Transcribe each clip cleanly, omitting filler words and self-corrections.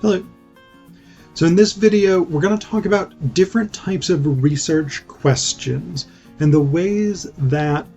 Hello. So in this video, we're going to talk about different types of research questions and the ways that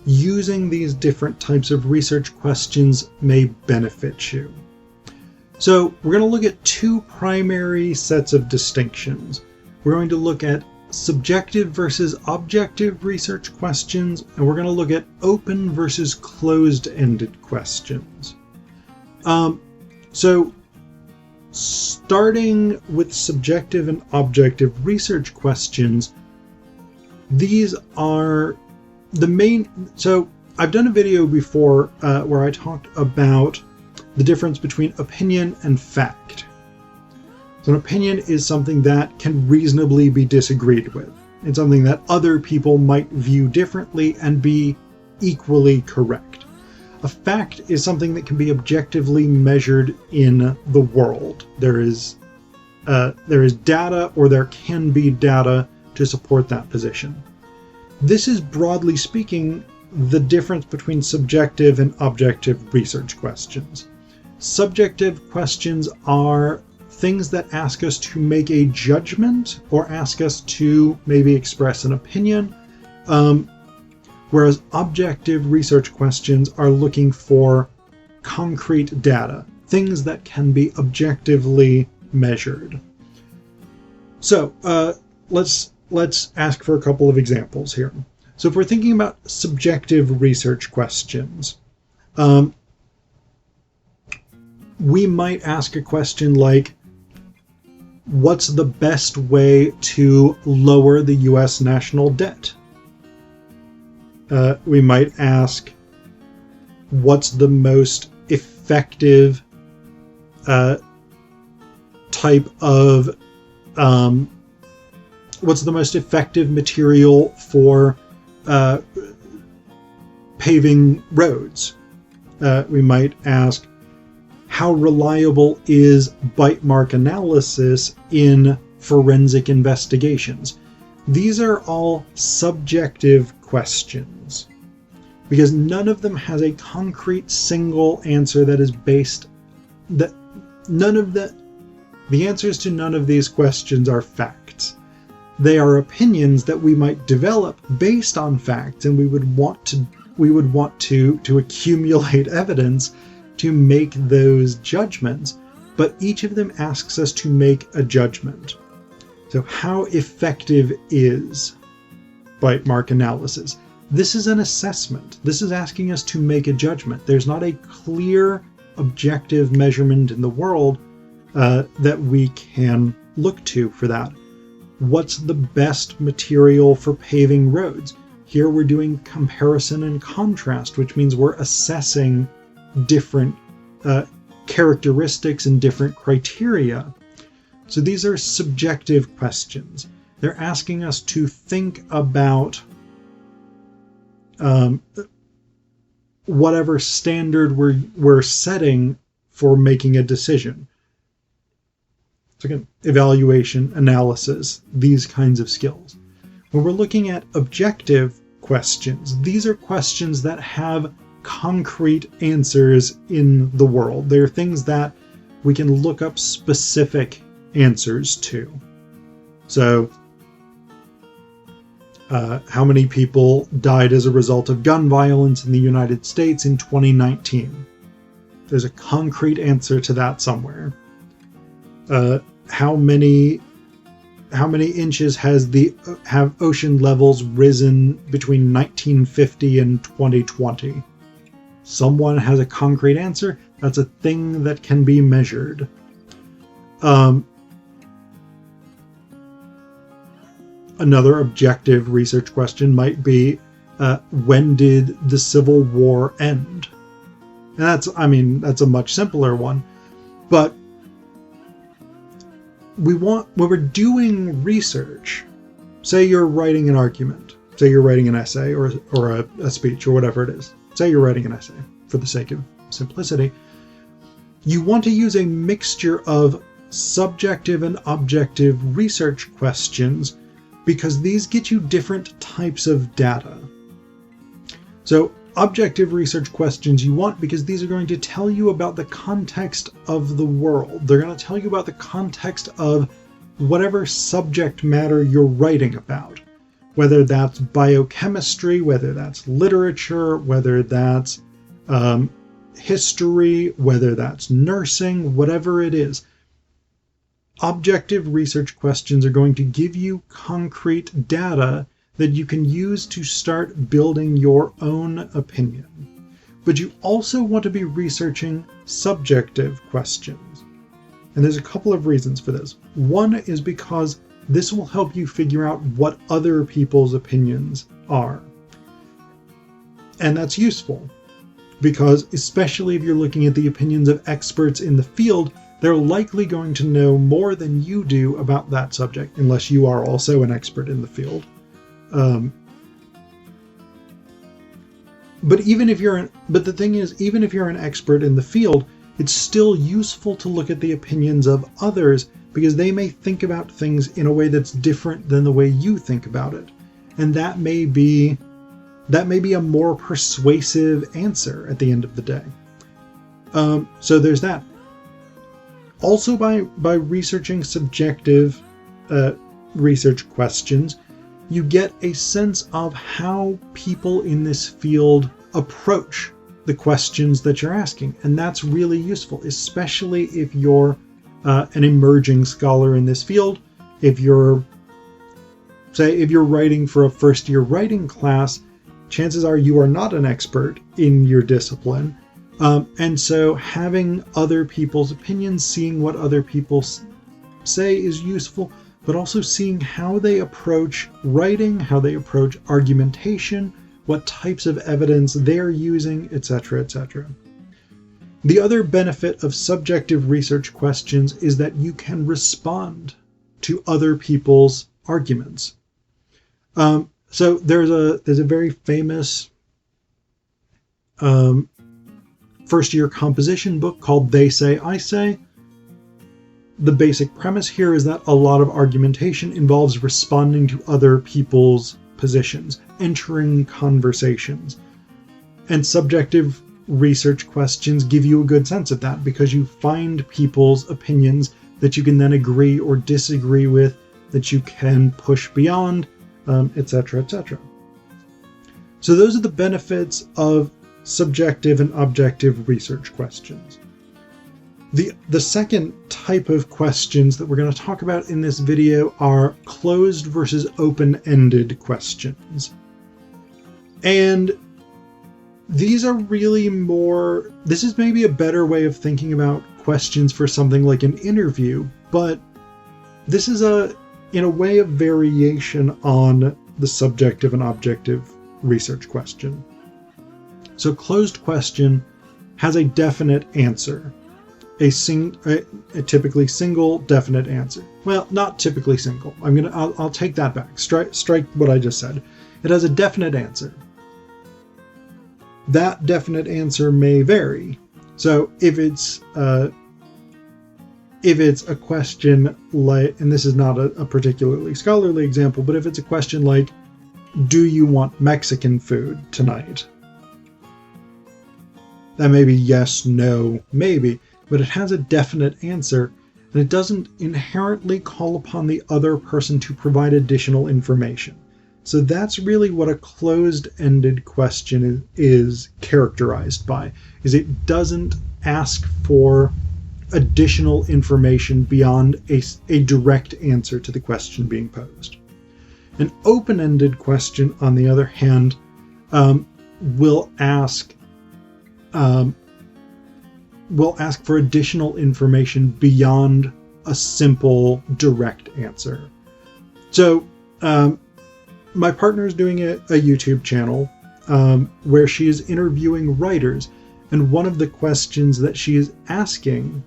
using these different types of research questions may benefit you. So we're going to look at two primary sets of distinctions. We're going to look at subjective versus objective research questions, and we're going to look at open versus closed-ended questions. So starting with subjective and objective research questions, these are the main. So I've done a video before where I talked about the difference between opinion and fact. So an opinion is something that can reasonably be disagreed with. It's something that other people might view differently and be equally correct. A fact is something that can be objectively measured in the world. There is data, or there can be data to support that position. This is, broadly speaking, the difference between subjective and objective research questions. Subjective questions are things that ask us to make a judgment or ask us to maybe express an opinion, whereas objective research questions are looking for concrete data, things that can be objectively measured. So let's ask for a couple of examples here. So if we're thinking about subjective research questions, we might ask a question like, what's the best way to lower the US national debt? We might ask, what's the most effective what's the most effective material for paving roads? We might ask, how reliable is bite mark analysis in forensic investigations? These are all subjective questions because none of them has a concrete single answer that is based, that the answers to none of these questions are facts. They are opinions that we might develop based on facts, and we would want to accumulate evidence to make those judgments, but each of them asks us to make a judgment. So how effective is bite mark analysis? This is an assessment. This is asking us to make a judgment. There's not a clear objective measurement in the world that we can look to for that. What's the best material for paving roads? Here we're doing comparison and contrast, which means we're assessing different characteristics and different criteria. So these are subjective questions. They're asking us to think about whatever standard we're setting for making a decision. So again, evaluation, analysis, these kinds of skills. When we're looking at objective questions, these are questions that have concrete answers in the world. They're things that we can look up specific answers to. So, how many people died as a result of gun violence in the United States in 2019? There's a concrete answer to that somewhere. How many inches have ocean levels risen between 1950 and 2020? Someone has a concrete answer. That's a thing that can be measured. Another objective research question might be, when did the Civil War end? And that's a much simpler one. But when we're doing research, say you're writing an argument, say you're writing an essay or a speech or whatever it is. Say you're writing an essay, for the sake of simplicity. You want to use a mixture of subjective and objective research questions because these get you different types of data. So Objective research questions you want because these are going to tell you about the context of the world. They're going to tell you about the context of whatever subject matter you're writing about, whether that's biochemistry, whether that's literature, whether that's history, whether that's nursing, whatever it is. Objective research questions are going to give you concrete data that you can use to start building your own opinion. But you also want to be researching subjective questions. And there's a couple of reasons for this. One is because this will help you figure out what other people's opinions are. And that's useful because, especially if you're looking at the opinions of experts in the field, they're likely going to know more than you do about that subject, unless you are also an expert in the field. But the thing is, even if you're an expert in the field, it's still useful to look at the opinions of others because they may think about things in a way that's different than the way you think about it. And that may be a more persuasive answer at the end of the day. So there's that. Also, by researching subjective research questions, you get a sense of how people in this field approach the questions that you're asking. And that's really useful, especially if you're an emerging scholar in this field. If you're writing for a first-year writing class, chances are you are not an expert in your discipline. And so having other people's opinions, seeing what other people say is useful, but also seeing how they approach writing, how they approach argumentation, what types of evidence they're using, etc., etc. The other benefit of subjective research questions is that you can respond to other people's arguments. So there's a very famous first-year composition book called They Say, I Say. The basic premise here is that a lot of argumentation involves responding to other people's positions, entering conversations. And subjective research questions give you a good sense of that because you find people's opinions that you can then agree or disagree with, that you can push beyond, etc., etc. So those are the benefits of subjective and objective research questions. The second type of questions that we're going to talk about in this video are closed versus open-ended questions. And these are really this is maybe a better way of thinking about questions for something like an interview, but this is in a way a variation on the subjective and objective research question. So closed question has a definite answer. A typically single definite answer. Well, not typically single. I'll take that back. Strike what I just said. It has a definite answer. That definite answer may vary. So if it's a question like, and this is not a particularly scholarly example, but if it's a question like, do you want Mexican food tonight? That may be yes, no, maybe. But it has a definite answer, and it doesn't inherently call upon the other person to provide additional information. So that's really what a closed-ended question is characterized by, is it doesn't ask for additional information beyond a direct answer to the question being posed. An open-ended question, on the other hand, will ask for additional information beyond a simple, direct answer. So, my partner is doing a YouTube channel where she is interviewing writers, and one of the questions that she is asking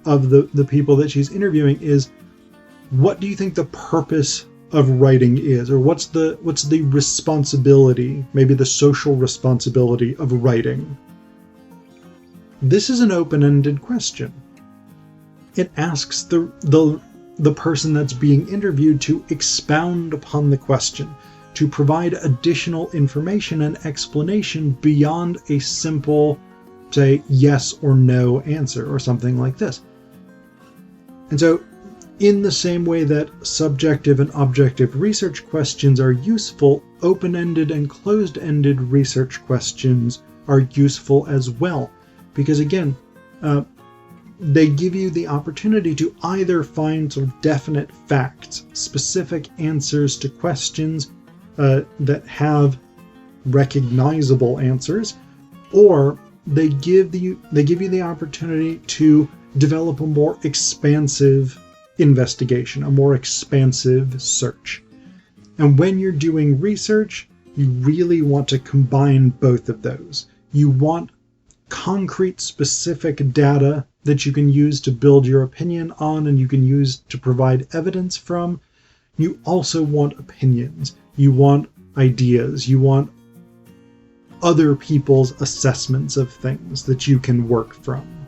of the people that she's interviewing is, what do you think the purpose of writing is, or what's the responsibility, maybe the social responsibility of writing? This is an open-ended question. It asks the person that's being interviewed to expound upon the question, to provide additional information and explanation beyond a simple, say, yes or no answer or something like this. And so, in the same way that subjective and objective research questions are useful, open-ended and closed-ended research questions are useful as well. Because again, they give you the opportunity to either find sort of definite facts, specific answers to questions that have recognizable answers, or they give you the opportunity to develop a more expansive investigation, a more expansive search. And when you're doing research, you really want to combine both of those. You want concrete, specific data that you can use to build your opinion on and you can use to provide evidence from. You also want opinions. You want ideas. You want other people's assessments of things that you can work from.